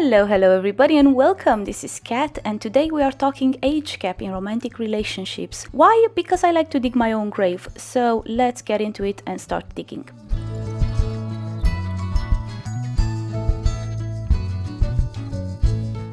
Hello everybody and welcome, this is Kat and today we are talking age gap in romantic relationships. Why? Because I like to dig my own grave, so let's get into it and start digging.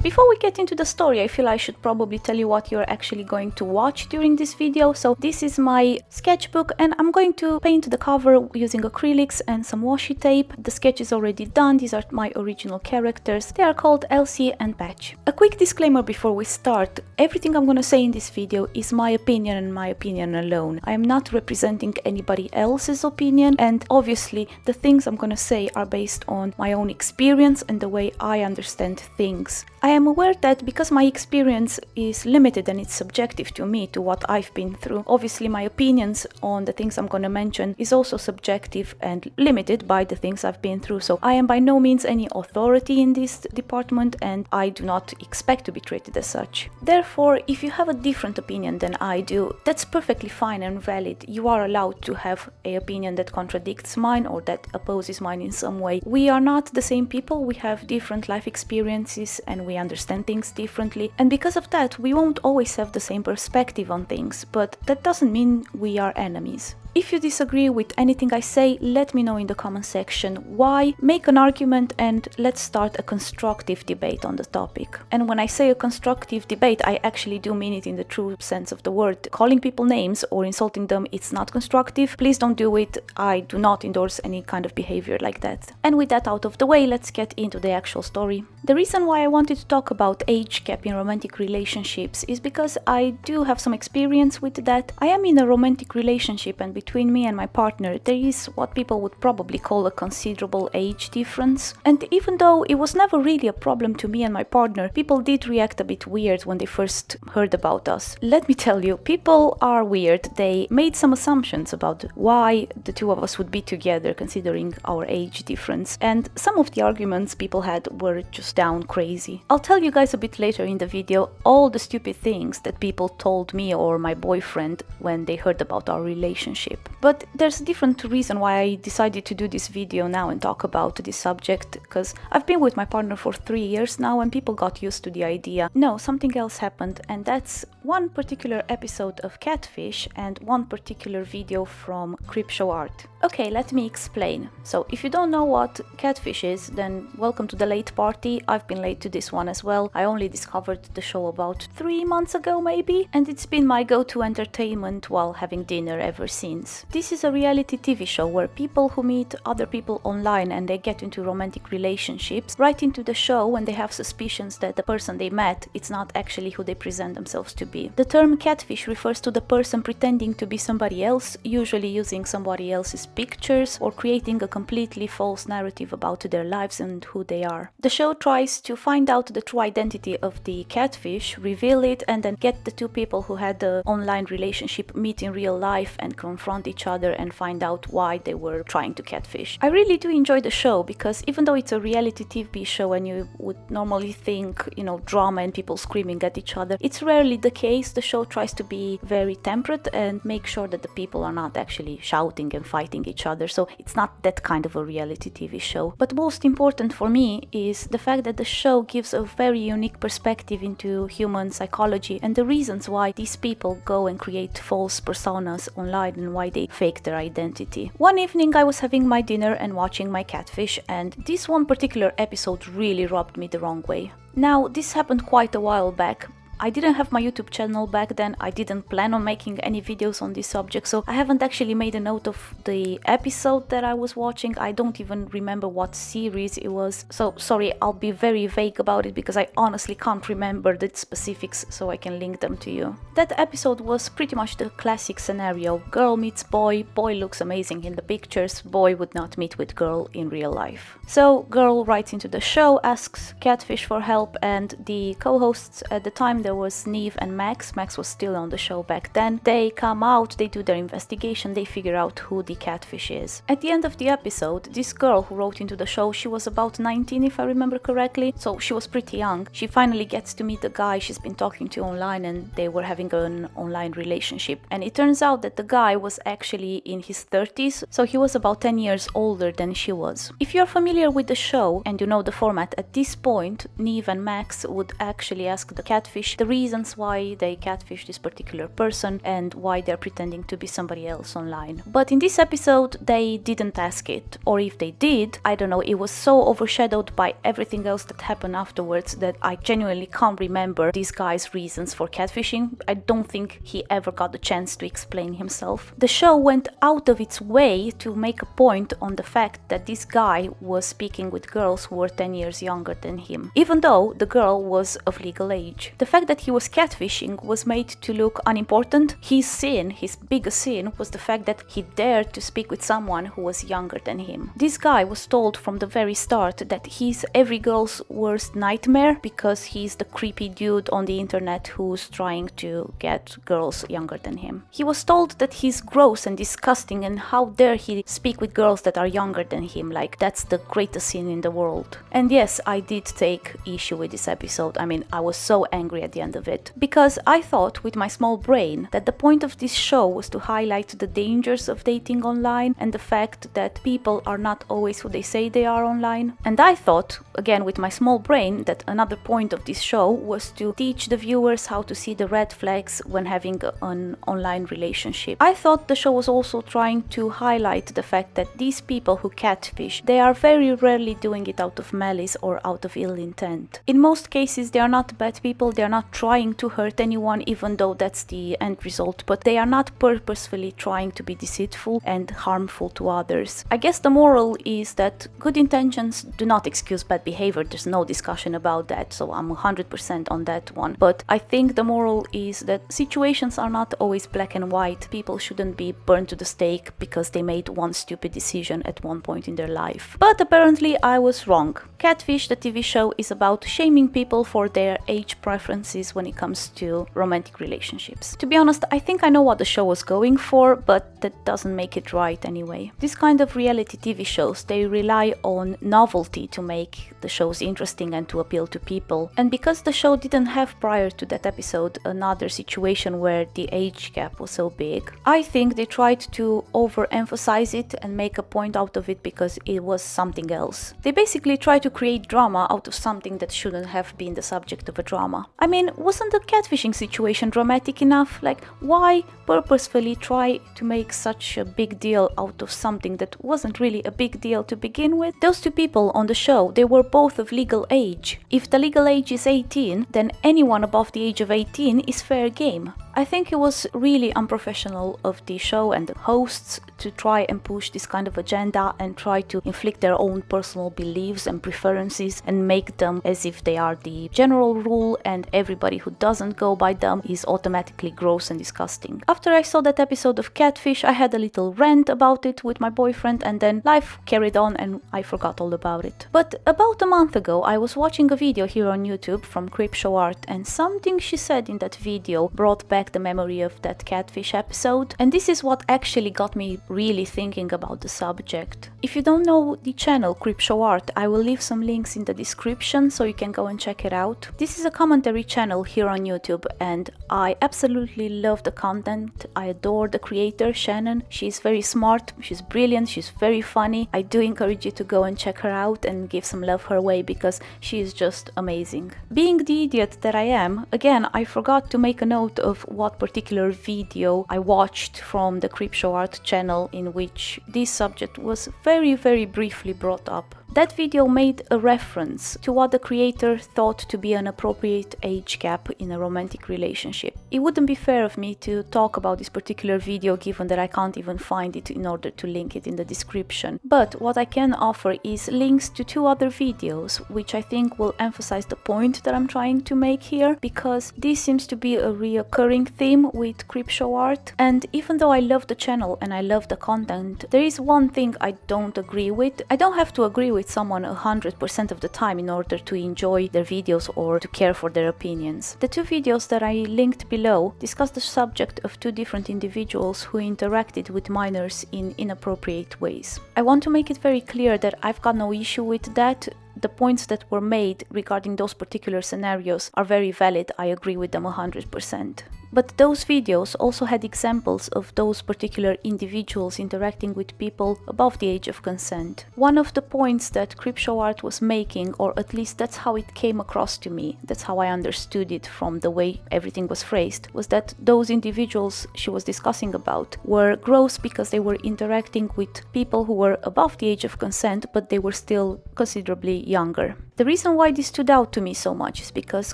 Before we get into the story, I feel I should probably tell you what you're actually going to watch during this video. So this is my sketchbook and I'm going to paint the cover using acrylics and some washi tape. The sketch is already done. These are my original characters. They are called Elsie and Patch. A quick disclaimer before we start. Everything I'm going to say in this video is my opinion and my opinion alone. I am not representing anybody else's opinion, and obviously the things I'm going to say are based on my own experience and the way I understand things. I am aware that because my experience is limited and it's subjective to me, to what I've been through, obviously my opinions on the things I'm going to mention is also subjective and limited by the things I've been through. So I am by no means any authority in this department and I do not expect to be treated as such. Therefore, if you have a different opinion than I do, that's perfectly fine and valid. You are allowed to have an opinion that contradicts mine or that opposes mine in some way. We are not the same people, we have different life experiences and we understand things differently, and because of that we won't always have the same perspective on things, but that doesn't mean we are enemies. If you disagree with anything I say, let me know in the comment section why, make an argument and let's start a constructive debate on the topic. And when I say a constructive debate, I actually do mean it in the true sense of the word. Calling people names or insulting them, it's not constructive. Please don't do it. I do not endorse any kind of behavior like that. And with that out of the way, let's get into the actual story. The reason why I wanted to talk about age gap in romantic relationships is because I do have some experience with that. I am in a romantic relationship and between me and my partner there is what people would probably call a considerable age difference. And even though it was never really a problem to me and my partner, people did react a bit weird when they first heard about us. Let me tell you, people are weird. They made some assumptions about why the two of us would be together considering our age difference. And some of the arguments people had were just down crazy. I'll tell you guys a bit later in the video all the stupid things that people told me or my boyfriend when they heard about our relationship. But there's a different reason why I decided to do this video now and talk about this subject, because I've been with my partner for 3 years now and people got used to the idea. No, something else happened, and that's one particular episode of Catfish and one particular video from Crypto Art. Okay, let me explain. So if you don't know what Catfish is, then welcome to the late party. I've been late to this one as well. I only discovered the show about 3 months ago maybe, and it's been my go-to entertainment while having dinner ever since. This is a reality TV show where people who meet other people online and they get into romantic relationships write into the show when they have suspicions that the person they met it's not actually who they present themselves to be. The term catfish refers to the person pretending to be somebody else, usually using somebody else's pictures or creating a completely false narrative about their lives and who they are. The show tries to find out the true identity of the catfish, reveal it, and then get the two people who had the online relationship meet in real life and confront each other and find out why they were trying to catfish. I really do enjoy the show because even though it's a reality TV show and you would normally think, drama and people screaming at each other, it's rarely the case. The show tries to be very temperate and make sure that the people are not actually shouting and fighting each other, so it's not that kind of a reality TV show. But most important for me is the fact that the show gives a very unique perspective into human psychology and the reasons why these people go and create false personas online and why they fake their identity. One evening I was having my dinner and watching my Catfish, and this one particular episode really rubbed me the wrong way. Now, this happened quite a while back. I didn't have my YouTube channel back then, I didn't plan on making any videos on this subject, so I haven't actually made a note of the episode that I was watching. I don't even remember what series it was, so sorry, I'll be very vague about it because I honestly can't remember the specifics, so I can link them to you. That episode was pretty much the classic scenario. Girl meets boy, boy looks amazing in the pictures, boy would not meet with girl in real life. So girl writes into the show, asks Catfish for help, and the co-hosts at the time, they there was Neve and Max. Max was still on the show back then. They come out, they do their investigation, they figure out who the catfish is. At the end of the episode, this girl who wrote into the show, she was about 19 if I remember correctly, so she was pretty young. She finally gets to meet the guy she's been talking to online, and they were having an online relationship. And it turns out that the guy was actually in his 30s, so he was about 10 years older than she was. If you're familiar with the show and you know the format, at this point Neve and Max would actually ask the catfish the reasons why they catfish this particular person and why they're pretending to be somebody else online. But in this episode they didn't ask it, or if they did, I don't know, it was so overshadowed by everything else that happened afterwards that I genuinely can't remember this guy's reasons for catfishing. I don't think he ever got the chance to explain himself. The show went out of its way to make a point on the fact that this guy was speaking with girls who were 10 years younger than him, even though the girl was of legal age. The fact that he was catfishing was made to look unimportant. His sin, his biggest sin, was the fact that he dared to speak with someone who was younger than him. This guy was told from the very start that he's every girl's worst nightmare because he's the creepy dude on the internet who's trying to get girls younger than him. He was told that he's gross and disgusting, and how dare he speak with girls that are younger than him, like that's the greatest sin in the world. And yes, I did take issue with this episode. I mean, I was so angry at the end of it, because I thought with my small brain that the point of this show was to highlight the dangers of dating online and the fact that people are not always who they say they are online. And I thought, again with my small brain, that another point of this show was to teach the viewers how to see the red flags when having an online relationship. I thought the show was also trying to highlight the fact that these people who catfish, they are very rarely doing it out of malice or out of ill intent. In most cases they are not bad people, they are not trying to hurt anyone, even though that's the end result, but they are not purposefully trying to be deceitful and harmful to others. I guess the moral is that good intentions do not excuse bad behavior, there's no discussion about that, so I'm 100% on that one. But I think the moral is that situations are not always black and white. People shouldn't be burned to the stake because they made one stupid decision at one point in their life. But apparently I was wrong. Catfish, the TV show, is about shaming people for their age preferences when it comes to romantic relationships. To be honest, I think I know what the show was going for, but that doesn't make it right anyway. This kind of reality TV shows, they rely on novelty to make the shows interesting and to appeal to people. And because the show didn't have prior to that episode another situation where the age gap was so big, I think they tried to overemphasize it and make a point out of it because it was something else. They basically tried to create drama out of something that shouldn't have been the subject of a drama. I mean, wasn't the catfishing situation dramatic enough? Like, why purposefully try to make such a big deal out of something that wasn't really a big deal to begin with? Those two people on the show, they were both of legal age. If the legal age is 18, then anyone above the age of 18 is fair game. I think it was really unprofessional of the show and the hosts to try and push this kind of agenda and try to inflict their own personal beliefs and preferences and make them as if they are the general rule and everybody who doesn't go by them is automatically gross and disgusting. After I saw that episode of Catfish, I had a little rant about it with my boyfriend, and then life carried on and I forgot all about it. But about a month ago I was watching a video here on YouTube from CryptShowArt, and something she said in that video brought back the memory of that catfish episode, and this is what actually got me really thinking about the subject. If you don't know the channel CryptShowArt, I will leave some links in the description so you can go and check it out. This is a commentary channel here on YouTube and I absolutely love the content. I adore the creator, Shannon. She's very smart, she's brilliant, she's very funny. I do encourage you to go and check her out and give some love her way because she is just amazing. Being the idiot that I am, again, I forgot to make a note of what particular video I watched from the CryptShowArt channel in which this subject was very briefly brought up. That video made a reference to what the creator thought to be an appropriate age gap in a romantic relationship. It wouldn't be fair of me to talk about this particular video given that I can't even find it in order to link it in the description. But what I can offer is links to two other videos which I think will emphasize the point that I'm trying to make here, because this seems to be a reoccurring recurring theme with Creepshow art, and even though I love the channel and I love the content, there is one thing I don't agree with. I don't have to agree with someone 100% of the time in order to enjoy their videos or to care for their opinions. The two videos that I linked below discuss the subject of two different individuals who interacted with minors in inappropriate ways. I want to make it very clear that I've got no issue with that. The points that were made regarding those particular scenarios are very valid. I agree with them 100%. But those videos also had examples of those particular individuals interacting with people above the age of consent. One of the points that Creepshow art was making, or at least that's how it came across to me, that's how I understood it from the way everything was phrased, was that those individuals she was discussing about were gross because they were interacting with people who were above the age of consent, but they were still considerably younger. The reason why this stood out to me so much is because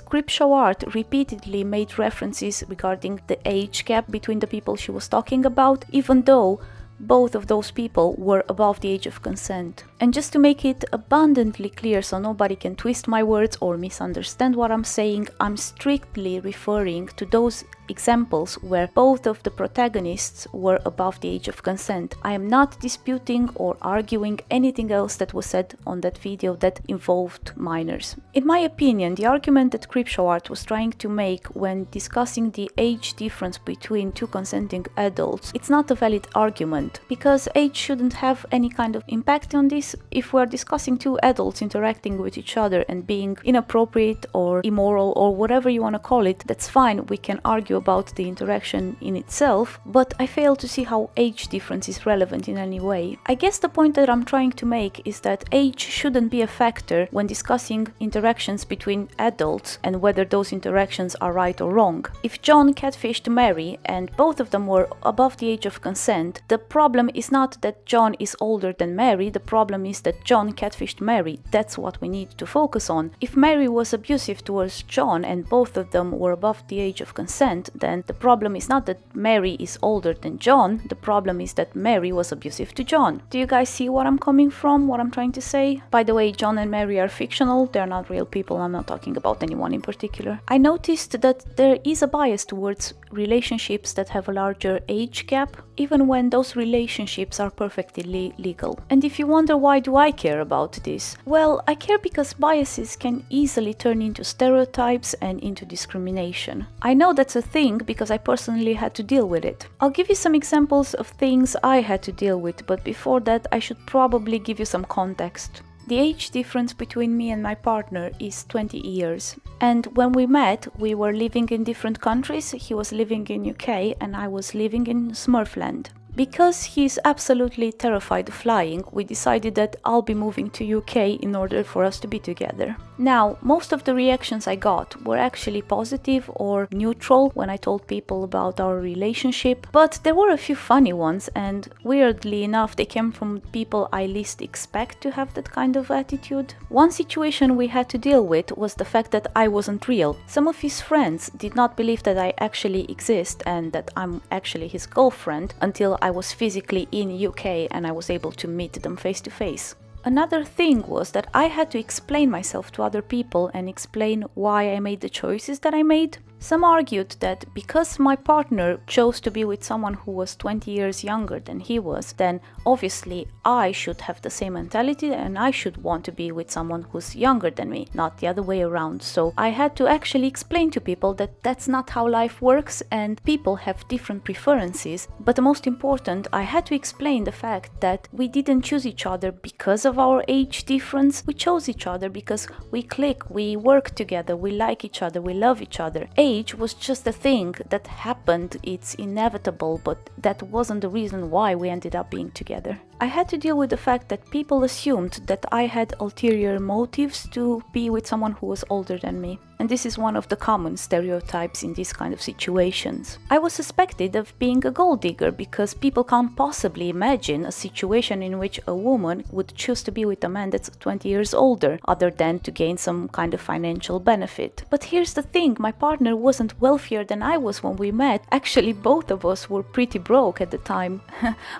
Creepshow art repeatedly made references regarding the age gap between the people she was talking about, even though both of those people were above the age of consent. And just to make it abundantly clear so nobody can twist my words or misunderstand what I'm saying, I'm strictly referring to those examples where both of the protagonists were above the age of consent. I am not disputing or arguing anything else that was said on that video that involved minors. In my opinion, the argument that Creepshow art was trying to make when discussing the age difference between two consenting adults, it's not a valid argument, because age shouldn't have any kind of impact on this. If we're discussing two adults interacting with each other and being inappropriate or immoral or whatever you want to call it, that's fine, we can argue about the interaction in itself, but I fail to see how age difference is relevant in any way. I guess the point that I'm trying to make is that age shouldn't be a factor when discussing interactions between adults and whether those interactions are right or wrong. If John catfished Mary and both of them were above the age of consent, the problem is not that John is older than Mary, the problem is that John catfished Mary. That's what we need to focus on. If Mary was abusive towards John and both of them were above the age of consent, then the problem is not that Mary is older than John, the problem is that Mary was abusive to John. Do you guys see what I'm coming from, what I'm trying to say? By the way, John and Mary are fictional, they're not real people, I'm not talking about anyone in particular. I noticed that there is a bias towards relationships that have a larger age gap, even when those relationships are perfectly legal. And if you wonder why do I care about this? Well, I care because biases can easily turn into stereotypes and into discrimination. I know that's a thing because I personally had to deal with it. I'll give you some examples of things I had to deal with, but before that I should probably give you some context. The age difference between me and my partner is 20 years. And when we met, we were living in different countries. He was living in UK and I was living in Smurfland. Because he's absolutely terrified of flying, we decided that I'll be moving to UK in order for us to be together. Now, most of the reactions I got were actually positive or neutral when I told people about our relationship, but there were a few funny ones, and weirdly enough they came from people I least expect to have that kind of attitude. One situation we had to deal with was the fact that I wasn't real. Some of his friends did not believe that I actually exist and that I'm actually his girlfriend until I was physically in UK and I was able to meet them face to face. Another thing was that I had to explain myself to other people and explain why I made the choices that I made. Some argued that because my partner chose to be with someone who was 20 years younger than he was, then obviously I should have the same mentality and I should want to be with someone who's younger than me, not the other way around. So I had to actually explain to people that that's not how life works and people have different preferences. But the most important, I had to explain the fact that we didn't choose each other because of our age difference. We chose each other because we click, we work together, we like each other, we love each other. Age was just a thing that happened, it's inevitable, but that wasn't the reason why we ended up being together. I had to deal with the fact that people assumed that I had ulterior motives to be with someone who was older than me. And this is one of the common stereotypes in these kind of situations. I was suspected of being a gold digger because people can't possibly imagine a situation in which a woman would choose to be with a man that's 20 years older, other than to gain some kind of financial benefit. But here's the thing, my partner wasn't wealthier than I was when we met. Actually, both of us were pretty broke at the time.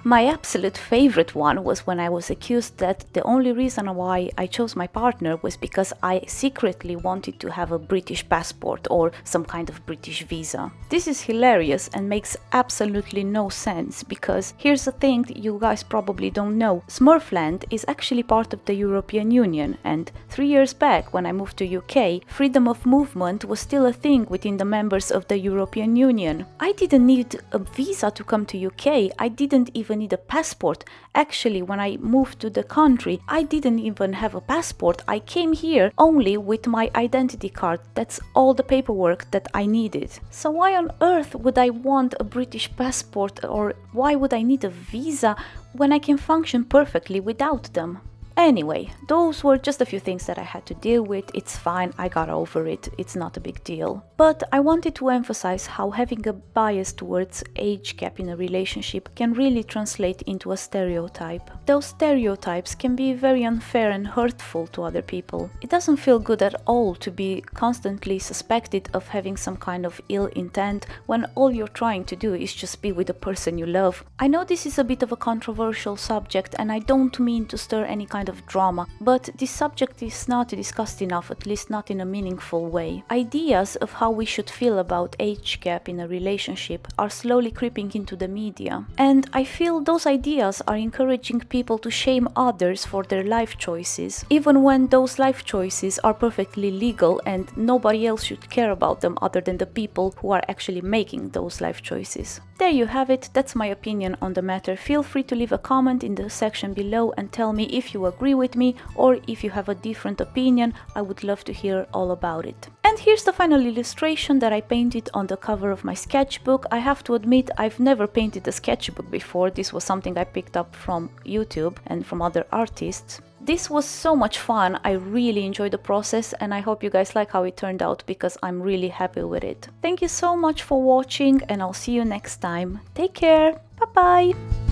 My absolute favorite favorite one was when I was accused that the only reason why I chose my partner was because I secretly wanted to have a British passport or some kind of British visa. This is hilarious and makes absolutely no sense, because here's the thing you guys probably don't know. Smurfland is actually part of the European Union, and 3 years back when I moved to UK, freedom of movement was still a thing within the members of the European Union. I didn't need a visa to come to UK, I didn't even need a passport. Actually, when I moved to the country, I didn't even have a passport. I came here only with my identity card. That's all the paperwork that I needed. So why on earth would I want a British passport, or why would I need a visa when I can function perfectly without them? Anyway, those were just a few things that I had to deal with. It's fine, I got over it, it's not a big deal. But I wanted to emphasize how having a bias towards age gap in a relationship can really translate into a stereotype. Those stereotypes can be very unfair and hurtful to other people. It doesn't feel good at all to be constantly suspected of having some kind of ill intent when all you're trying to do is just be with the person you love. I know this is a bit of a controversial subject and I don't mean to stir any kind of drama, but this subject is not discussed enough, at least not in a meaningful way. Ideas of how we should feel about age gap in a relationship are slowly creeping into the media, and I feel those ideas are encouraging people to shame others for their life choices, even when those life choices are perfectly legal and nobody else should care about them other than the people who are actually making those life choices. There you have it, that's my opinion on the matter. Feel free to leave a comment in the section below and tell me if you agree with me or if you have a different opinion. I would love to hear all about it. And here's the final illustration that I painted on the cover of my sketchbook. I have to admit, I've never painted a sketchbook before. This was something I picked up from YouTube and from other artists. This was so much fun. I really enjoyed the process and I hope you guys like how it turned out, because I'm really happy with it. Thank you so much for watching and I'll see you next time. Take care. Bye bye.